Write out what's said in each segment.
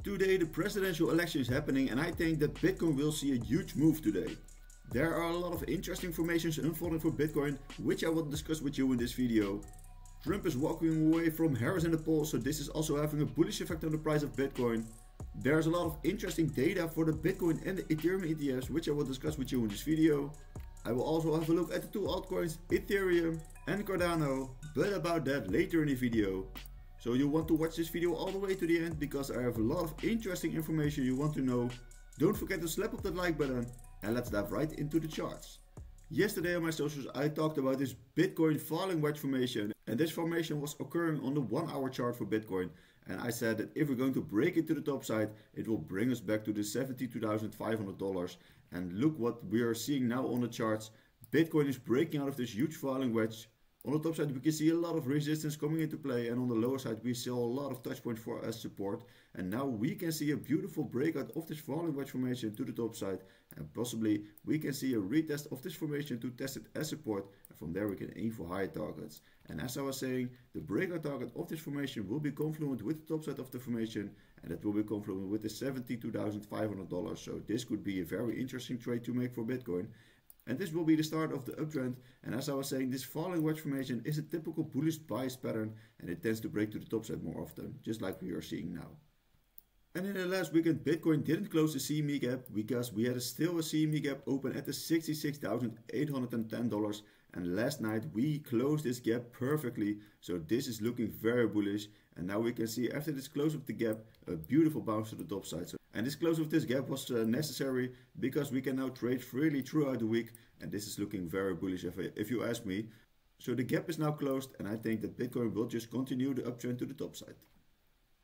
Today the presidential election is happening and I think that Bitcoin will see a huge move today. There are a lot of interesting formations unfolding for Bitcoin, which I will discuss with you in this video. Trump is walking away from Harris in the polls, so this is also having a bullish effect on the price of Bitcoin. There's a lot of interesting data for the Bitcoin and the Ethereum ETFs, which I will discuss with you in this video. I will also have a look at the two altcoins, Ethereum and Cardano, but about that later in the video. So you want to watch this video all the way to the end because I have a lot of interesting information you want to know. Don't forget to slap up that like button and let's dive right into the charts. Yesterday on my socials I talked about this Bitcoin falling wedge formation, and this formation was occurring on the 1 hour chart for Bitcoin, and I said that if we're going to break it to the top side it will bring us back to the $72,500, and look what we are seeing now on the charts. Bitcoin is breaking out of this huge falling wedge. On the top side we can see a lot of resistance coming into play, and on the lower side we saw a lot of touch points for as support, and now we can see a beautiful breakout of this falling wedge formation to the top side, and possibly we can see a retest of this formation to test it as support, and from there we can aim for higher targets. And as I was saying, the breakout target of this formation will be confluent with the top side of the formation, and that will be confluent with the $72,500, so this could be a very interesting trade to make for Bitcoin. And this will be the start of the uptrend, and as I was saying, this falling wedge formation is a typical bullish bias pattern and it tends to break to the top side more often, just like we are seeing now. And in the last weekend Bitcoin didn't close the CME gap because we had still a CME gap open at the $66,810, and last night we closed this gap perfectly, so this is looking very bullish. And now we can see after this close of the gap a beautiful bounce to the top side. And this close of this gap was necessary because we can now trade freely throughout the week, and this is looking very bullish if you ask me. So the gap is now closed and I think that Bitcoin will just continue the uptrend to the top side.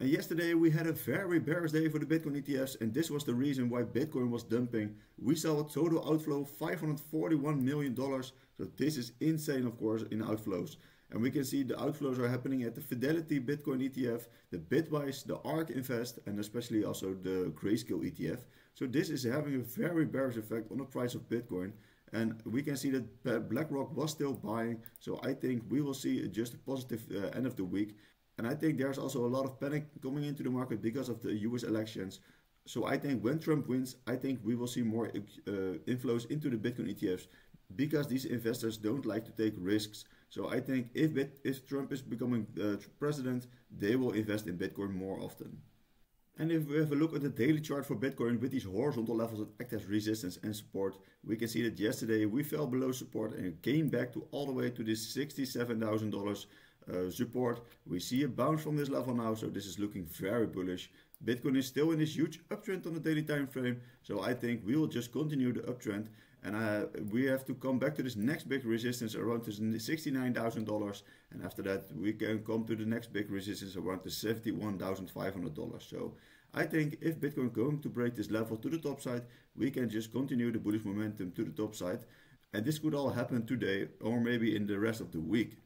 And yesterday we had a very bearish day for the Bitcoin ETFs, and this was the reason why Bitcoin was dumping. We saw a total outflow of $541 million, so this is insane of course in outflows. And we can see the outflows are happening at the Fidelity Bitcoin ETF, the Bitwise, the ARK Invest, and especially also the Grayscale ETF. So this is having a very bearish effect on the price of Bitcoin. And we can see that BlackRock was still buying, so I think we will see just a positive end of the week. And I think there's also a lot of panic coming into the market because of the US elections. So I think when Trump wins, I think we will see more inflows into the Bitcoin ETFs because these investors don't like to take risks. So I think if Trump is becoming president, they will invest in Bitcoin more often. And if we have a look at the daily chart for Bitcoin with these horizontal levels that act as resistance and support, we can see that yesterday we fell below support and it came back to all the way to this $67,000 support. We see a bounce from this level now, so this is looking very bullish. Bitcoin is still in this huge uptrend on the daily time frame, so I think we will just continue the uptrend, and we have to come back to this next big resistance around this $69,000, and after that we can come to the next big resistance around the $71,500. So I think if Bitcoin going to break this level to the top side, we can just continue the bullish momentum to the top side, and this could all happen today or maybe in the rest of the week.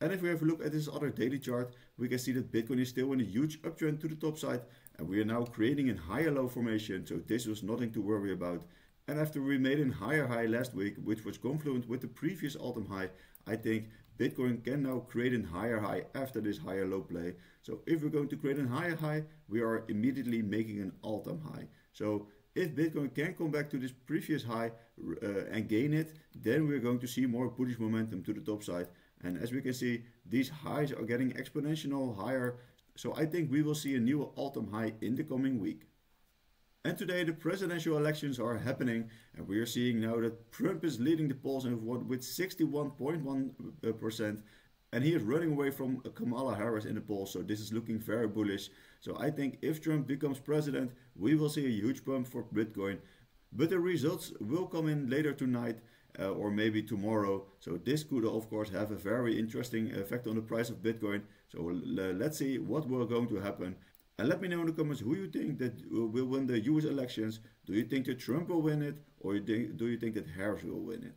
And if we have a look at this other daily chart, we can see that Bitcoin is still in a huge uptrend to the top side, and we are now creating a higher low formation, so this was nothing to worry about. And after we made a higher high last week, which was confluent with the previous all-time high, I think Bitcoin can now create a higher high after this higher low play. So if we're going to create a higher high, we are immediately making an all-time high. So if Bitcoin can come back to this previous high and gain it, then we're going to see more bullish momentum to the top side. And as we can see, these highs are getting exponential higher, so I think we will see a new all-time high in the coming week. And today the presidential elections are happening, and we are seeing now that Trump is leading the polls and with 61.1%, and he is running away from Kamala Harris in the polls, so this is looking very bullish. So I think if Trump becomes president, we will see a huge bump for Bitcoin, but the results will come in later tonight. Or maybe tomorrow, so this could of course have a very interesting effect on the price of Bitcoin. So let's see what will going to happen, and let me know in the comments who you think that will win the US elections. Do you think that Trump will win it, or do you think that Harris will win it?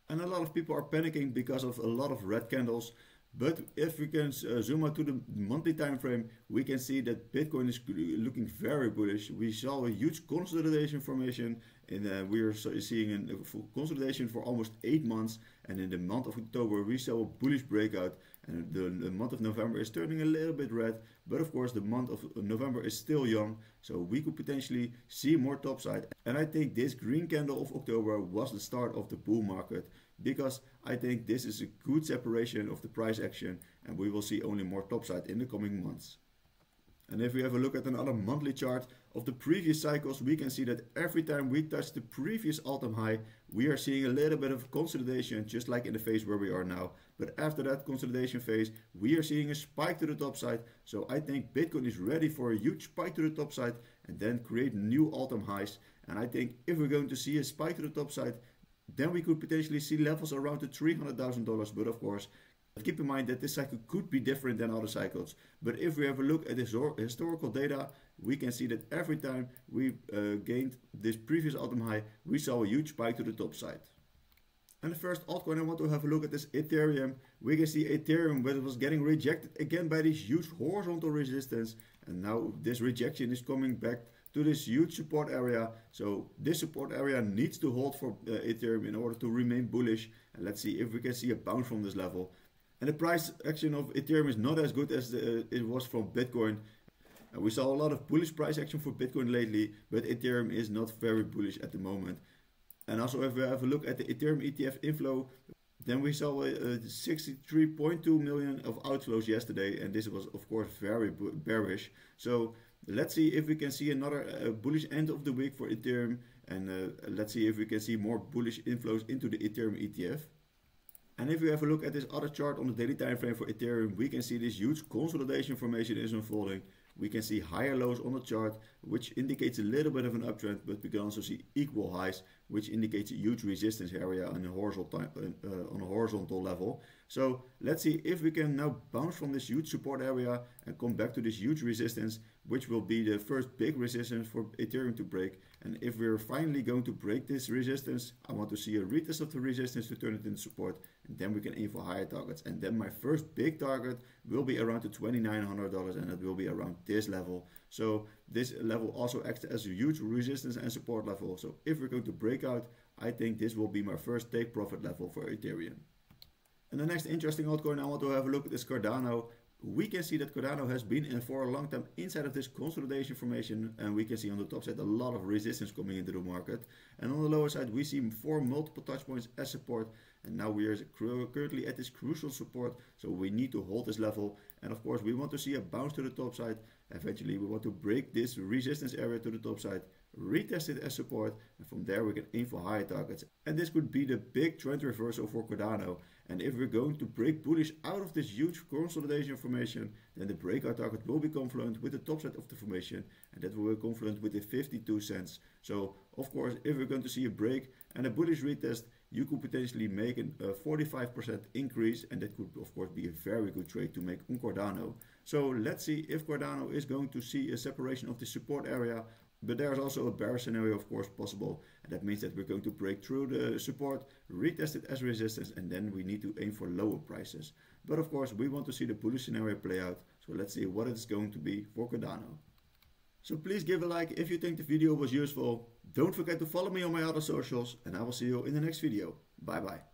And a lot of people are panicking because of a lot of red candles, But if we can zoom out to the monthly time frame, we can see that Bitcoin is looking very bullish. We saw a huge consolidation formation, and we are seeing a full consolidation for almost 8 months. And in the month of October, we saw a bullish breakout. And the month of November is turning a little bit red. But of course, the month of November is still young. So we could potentially see more topside. And I think this green candle of October was the start of the bull market, because I think this is a good separation of the price action, and we will see only more topside in the coming months. And if we have a look at another monthly chart of the previous cycles, we can see that every time we touch the previous all-time high, we are seeing a little bit of consolidation, just like in the phase where we are now. But after that consolidation phase, we are seeing a spike to the top side. So I think Bitcoin is ready for a huge spike to the top side and then create new all-time highs. And I think if we're going to see a spike to the top side, then we could potentially see levels around the $300,000. But of course, keep in mind that this cycle could be different than other cycles. But if we have a look at historical data, we can see that every time we gained this previous all-time high, we saw a huge spike to the top side. And the first altcoin I want to have a look at is Ethereum. We can see Ethereum, but it was getting rejected again by this huge horizontal resistance. And now this rejection is coming back to this huge support area. So this support area needs to hold for Ethereum in order to remain bullish. And let's see if we can see a bounce from this level. And the price action of Ethereum is not as good as it was from Bitcoin. We saw a lot of bullish price action for Bitcoin lately, but Ethereum is not very bullish at the moment. And also if we have a look at the Ethereum ETF inflow, then we saw 63.2 million of outflows yesterday, and this was of course very bearish. So let's see if we can see another bullish end of the week for Ethereum, and let's see if we can see more bullish inflows into the Ethereum ETF. And if we have a look at this other chart on the daily time frame for Ethereum, we can see this huge consolidation formation is unfolding. We can see higher lows on the chart, which indicates a little bit of an uptrend, but we can also see equal highs, which indicates a huge resistance area on a horizontal level. So let's see if we can now bounce from this huge support area and come back to this huge resistance, which will be the first big resistance for Ethereum to break. And if we're finally going to break this resistance, I want to see a retest of the resistance to turn it into support, and then we can aim for higher targets. And then my first big target will be around the $2,900, and it will be around this level. So this level also acts as a huge resistance and support level. So if we're going to break out, I think this will be my first take profit level for Ethereum. And the next interesting altcoin I want to have a look at is Cardano. We can see that Cardano has been in for a long time inside of this consolidation formation, and we can see on the top side a lot of resistance coming into the market, and on the lower side we see 4 multiple touch points as support, and now we are currently at this crucial support, so we need to hold this level. And of course we want to see a bounce to the top side. Eventually we want to break this resistance area to the top side, retest it as support, and from there we can aim for higher targets. And this could be the big trend reversal for Cardano. And if we're going to break bullish out of this huge consolidation formation, then the breakout target will be confluent with the top side of the formation, and that will be confluent with the 52 cents. So of course, if we're going to see a break and a bullish retest, you could potentially make a 45% increase, and that could of course be a very good trade to make on Cardano. So let's see if Cardano is going to see a separation of the support area. But there's also a bear scenario, of course, possible. And that means that we're going to break through the support, retest it as resistance, and then we need to aim for lower prices. But of course, we want to see the bullish scenario play out. So let's see what it's going to be for Cardano. So please give a like if you think the video was useful. Don't forget to follow me on my other socials, and I will see you in the next video. Bye bye.